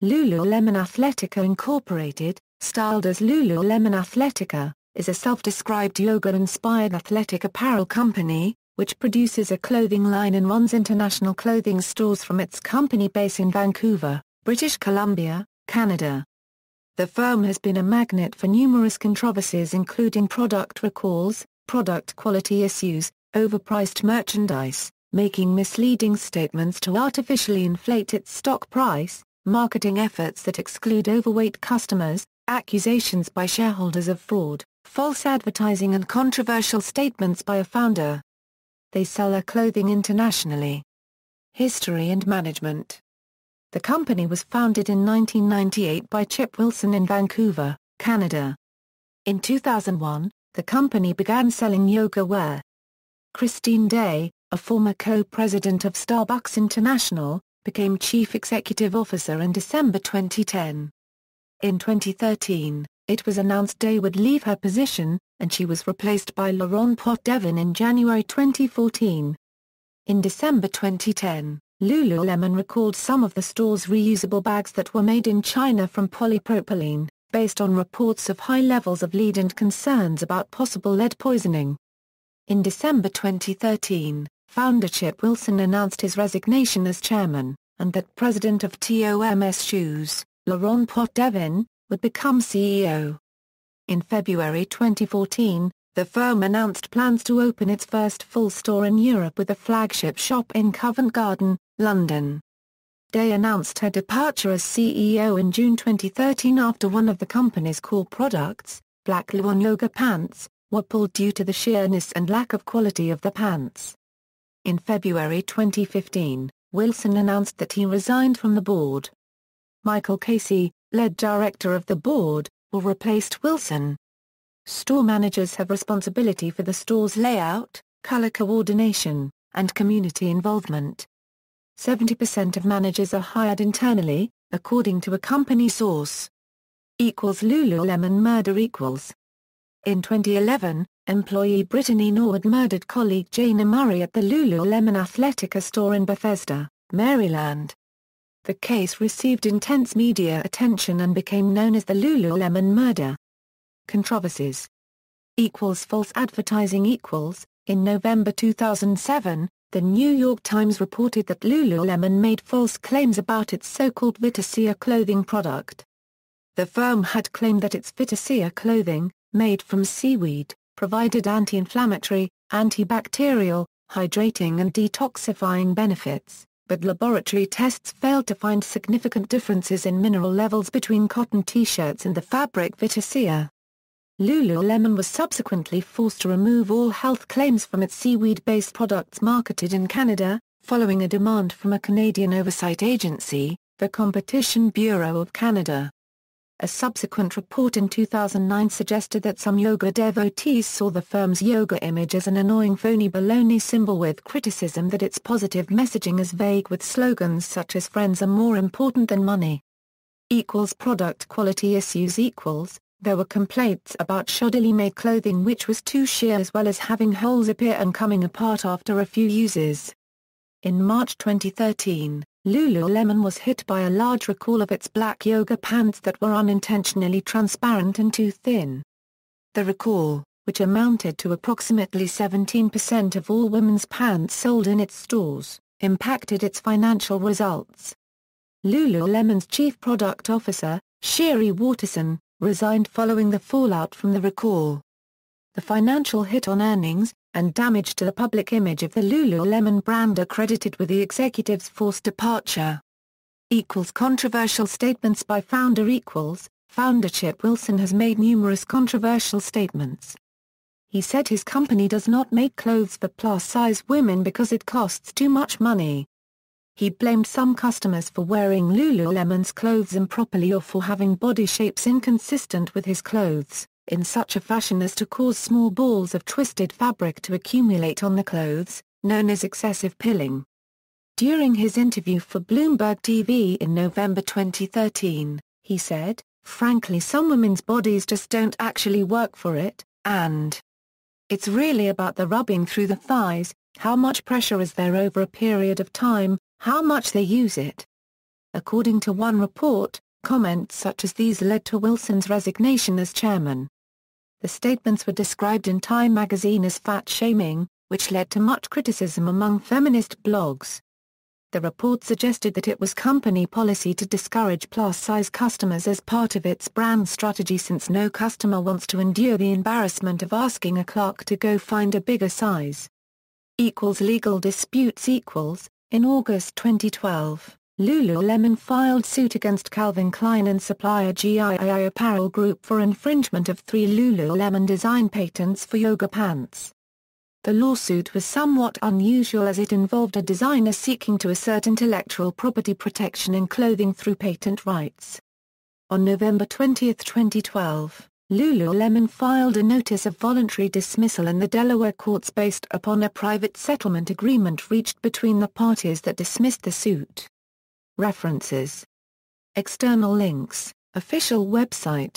Lululemon Athletica Incorporated, styled as Lululemon Athletica, is a self-described yoga-inspired athletic apparel company, which produces a clothing line and runs international clothing stores from its company base in Vancouver, British Columbia, Canada. The firm has been a magnet for numerous controversies including product recalls, product quality issues, overpriced merchandise, making misleading statements to artificially inflate its stock price, marketing efforts that exclude overweight customers, accusations by shareholders of fraud, false advertising and controversial statements by a founder. They sell their clothing internationally. History and management. The company was founded in 1998 by Chip Wilson in Vancouver, Canada. In 2001, the company began selling yoga wear. Christine Day, a former co-president of Starbucks International, became Chief Executive Officer in December 2010. In 2013, it was announced Day would leave her position, and she was replaced by Laurent Pot-Devin in January 2014. In December 2010, Lululemon recalled some of the store's reusable bags that were made in China from polypropylene, based on reports of high levels of lead and concerns about possible lead poisoning. In December 2013, founder Chip Wilson announced his resignation as chairman, and that president of TOMS Shoes, Laurent Pot-Devin, would become CEO. In February 2014, the firm announced plans to open its first full store in Europe with a flagship shop in Covent Garden, London. Day announced her departure as CEO in June 2013 after one of the company's core products, black Luon yoga pants, were pulled due to the sheerness and lack of quality of the pants. In February 2015, Wilson announced that he resigned from the board. Michael Casey, lead director of the board, replaced Wilson. Store managers have responsibility for the store's layout, color coordination, and community involvement. 70% of managers are hired internally, according to a company source. Lululemon murder equals. In 2011, employee Brittany Norwood murdered colleague Jana Murray at the Lululemon Athletica store in Bethesda, Maryland. The case received intense media attention and became known as the Lululemon murder. Controversies. False advertising. In November 2007, the New York Times reported that Lululemon made false claims about its so-called Vitasia clothing product. The firm had claimed that its Vitasia clothing, made from seaweed, provided anti-inflammatory, antibacterial, hydrating and detoxifying benefits, but laboratory tests failed to find significant differences in mineral levels between cotton t-shirts and the fabric Vitasia. Lululemon was subsequently forced to remove all health claims from its seaweed-based products marketed in Canada, following a demand from a Canadian oversight agency, the Competition Bureau of Canada. A subsequent report in 2009 suggested that some yoga devotees saw the firm's yoga image as an annoying phony baloney symbol, with criticism that its positive messaging is vague with slogans such as "friends are more important than money." Product quality issues. There were complaints about shoddily made clothing which was too sheer, as well as having holes appear and coming apart after a few uses. In March 2013, Lululemon was hit by a large recall of its black yoga pants that were unintentionally transparent and too thin. The recall, which amounted to approximately 17% of all women's pants sold in its stores, impacted its financial results. Lululemon's chief product officer, Sherry Waterson, resigned following the fallout from the recall. The financial hit on earnings, and damage to the public image of the Lululemon brand are credited with the executive's forced departure. Controversial statements by founder. Founder Chip Wilson has made numerous controversial statements. He said his company does not make clothes for plus-size women because it costs too much money. He blamed some customers for wearing Lululemon's clothes improperly or for having body shapes inconsistent with his clothes, in such a fashion as to cause small balls of twisted fabric to accumulate on the clothes, known as excessive pilling. During his interview for Bloomberg TV in November 2013, he said, "Frankly, some women's bodies just don't actually work for it, and it's really about the rubbing through the thighs, how much pressure is there over a period of time, how much they use it. According to one report, comments such as these led to Wilson's resignation as chairman. The statements were described in Time magazine as fat-shaming, which led to much criticism among feminist blogs. The report suggested that it was company policy to discourage plus-size customers as part of its brand strategy, since no customer wants to endure the embarrassment of asking a clerk to go find a bigger size. Legal disputes. In August 2012, Lululemon filed suit against Calvin Klein and supplier GII Apparel Group for infringement of 3 Lululemon design patents for yoga pants. The lawsuit was somewhat unusual as it involved a designer seeking to assert intellectual property protection in clothing through patent rights. On November 20, 2012, Lululemon filed a notice of voluntary dismissal in the Delaware courts based upon a private settlement agreement reached between the parties that dismissed the suit. References. External links, official website.